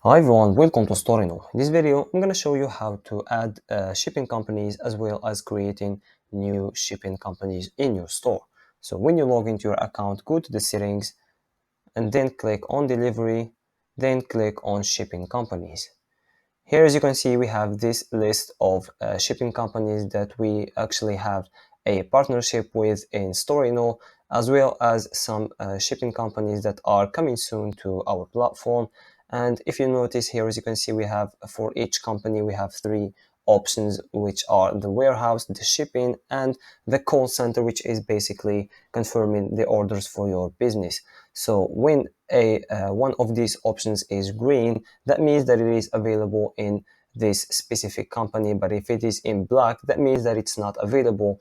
Hi everyone, welcome to Storeino. In this video, I'm going to show you how to add shipping companies as well as creating new shipping companies in your store. So when you log into your account, go to the settings and then click on delivery, then click on shipping companies. Here, as you can see, we have this list of shipping companies that we actually have a partnership with in Storeino, as well as some shipping companies that are coming soon to our platform. And if you notice here, as you can see, we have for each company, we have three options, which are the warehouse, the shipping, and the call center, which is basically confirming the orders for your business. So when a one of these options is green, that means that it is available in this specific company. But if it is in black, that means that it's not available.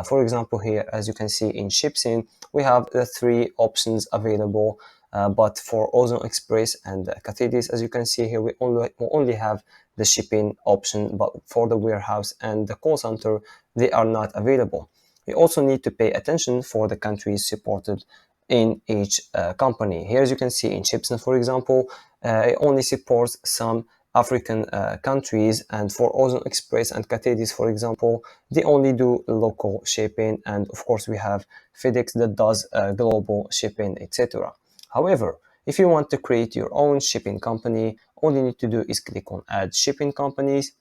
For example, here, as you can see in Shipsin, we have the three options available. But for Ozone Express and Cathetis, as you can see here, we only have the shipping option, but for the warehouse and the call center, they are not available. We also need to pay attention for the countries supported in each company. Here, as you can see in Chipson, for example, it only supports some African countries, and for Ozone Express and Catedis, for example, they only do local shipping, and of course we have FedEx that does global shipping, etc. However, if you want to create your own shipping company, all you need to do is click on Add Shipping Companies,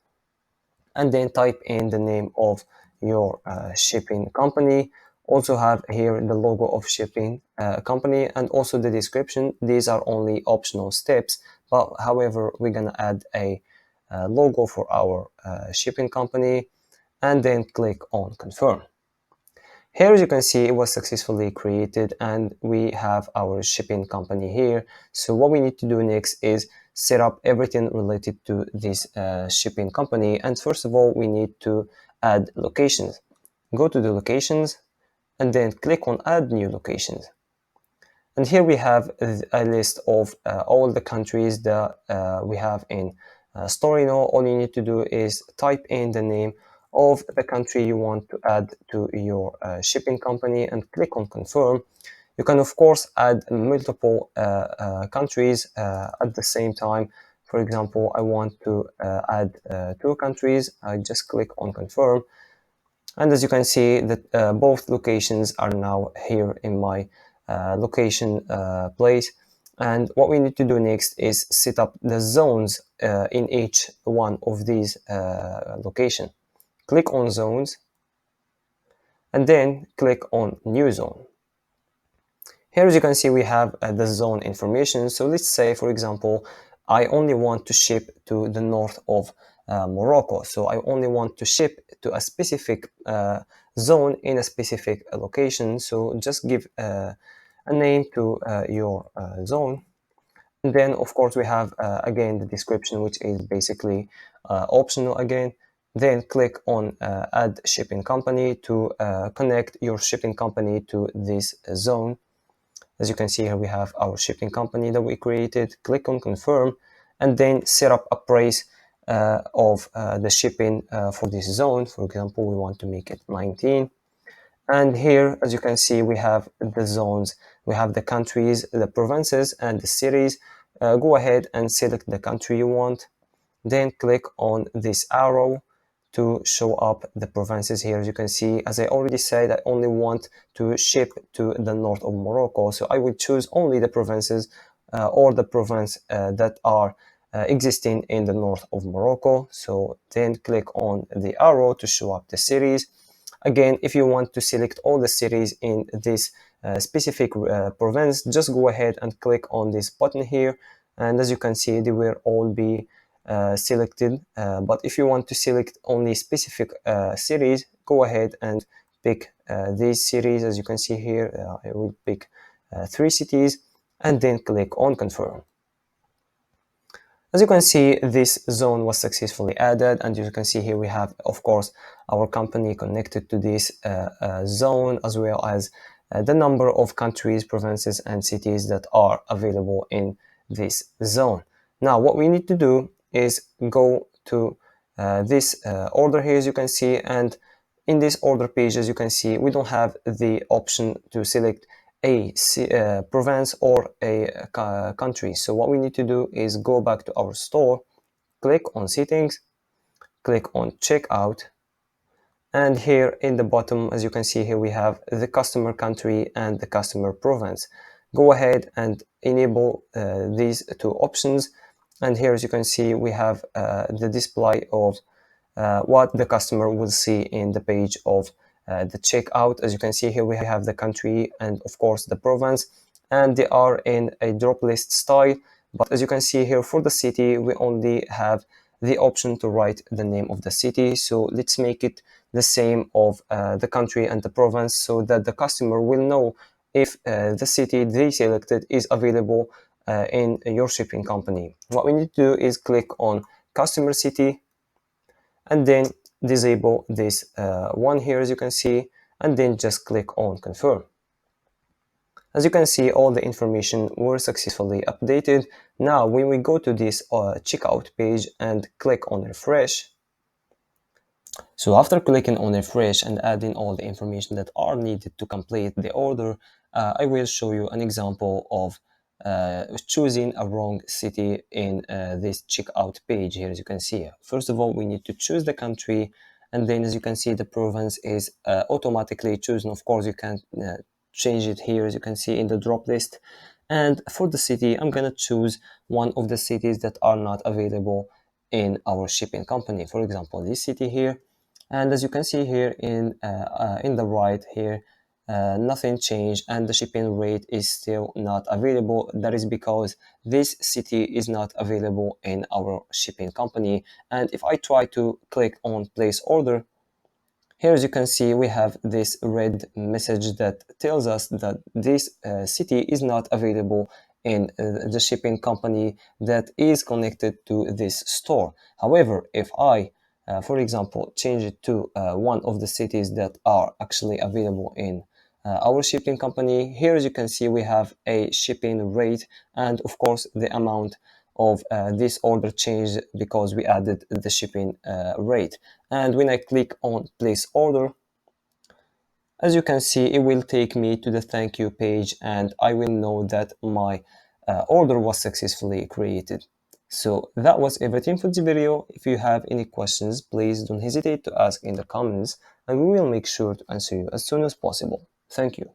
and then type in the name of your shipping company. Also have here the logo of shipping company and also the description. These are only optional steps, but however, we're gonna add a logo for our shipping company and then click on confirm. Here, as you can see, it was successfully created and we have our shipping company here. So what we need to do next is set up everything related to this shipping company. And first of all, we need to add locations. Go to the locations and then click on add new locations. And here we have a list of all the countries that we have in Storeino. All you need to do is type in the name of the country you want to add to your shipping company and click on confirm. You can of course add multiple countries at the same time. For example, I want to add two countries. I just click on confirm. And as you can see that both locations are now here in my location place. And what we need to do next is set up the zones in each one of these locations. Click on zones and then click on new zone. Here, as you can see, we have the zone information. So let's say, for example, I only want to ship to the north of Morocco. So I only want to ship to a specific zone in a specific location. So just give a name to your zone. And then, of course, we have, again, the description, which is basically optional again. Then click on Add Shipping Company to connect your shipping company to this zone. As you can see here, we have our shipping company that we created. Click on Confirm, and then set up a price of the shipping for this zone. For example, we want to make it 19. And here, as you can see, we have the zones. We have the countries, the provinces, and the cities. Go ahead and select the country you want. Then click on this arrow to show up the provinces here. As you can see, as I already said, I only want to ship to the north of Morocco. So I will choose only the provinces or the province that are existing in the north of Morocco. So then click on the arrow to show up the cities. Again, if you want to select all the cities in this specific province, just go ahead and click on this button here. And as you can see, they will all be selected. But if you want to select only specific cities, go ahead and pick these cities. As you can see here, I will pick 3 cities and then click on confirm. As you can see, this zone was successfully added, and you can see here we have, of course, our company connected to this zone, as well as the number of countries, provinces, and cities that are available in this zone. Now, what we need to do is go to this order here, as you can see, and in this order page, as you can see, we don't have the option to select province or a country. So what we need to do is go back to our store, click on settings, click on checkout, and here in the bottom, as you can see here, we have the customer country and the customer province. Go ahead and enable these two options, and here, as you can see, we have the display of what the customer will see in the page of the checkout. As you can see here, we have the country and of course the province, and they are in a drop list style. But as you can see here, for the city, we only have the option to write the name of the city. So let's make it the same of the country and the province, so that the customer will know if the city they selected is available in your shipping company. What we need to do is click on customer city, and then disable this one here, as you can see, and then just click on confirm. As you can see, all the information were successfully updated. Now when we go to this checkout page and click on refresh, so after clicking on refresh and adding all the information that are needed to complete the order, I will show you an example of choosing a wrong city in this checkout page here, as you can see. First of all, we need to choose the country, and then as you can see, the province is automatically chosen. Of course, you can change it here, as you can see in the drop list. And for the city, I'm gonna choose one of the cities that are not available in our shipping company. For example, this city here. And as you can see here in the right here, nothing changed and the shipping rate is still not available. That is because this city is not available in our shipping company. And if I try to click on place order, here, as you can see, we have this red message that tells us that this city is not available in the shipping company that is connected to this store. However, if I, for example, change it to one of the cities that are actually available in our shipping company, here, as you can see, we have a shipping rate, and of course, the amount of this order changed because we added the shipping rate. And when I click on place order, as you can see, it will take me to the thank you page, and I will know that my order was successfully created. So that was everything for the video. If you have any questions, please don't hesitate to ask in the comments, and we will make sure to answer you as soon as possible. Thank you.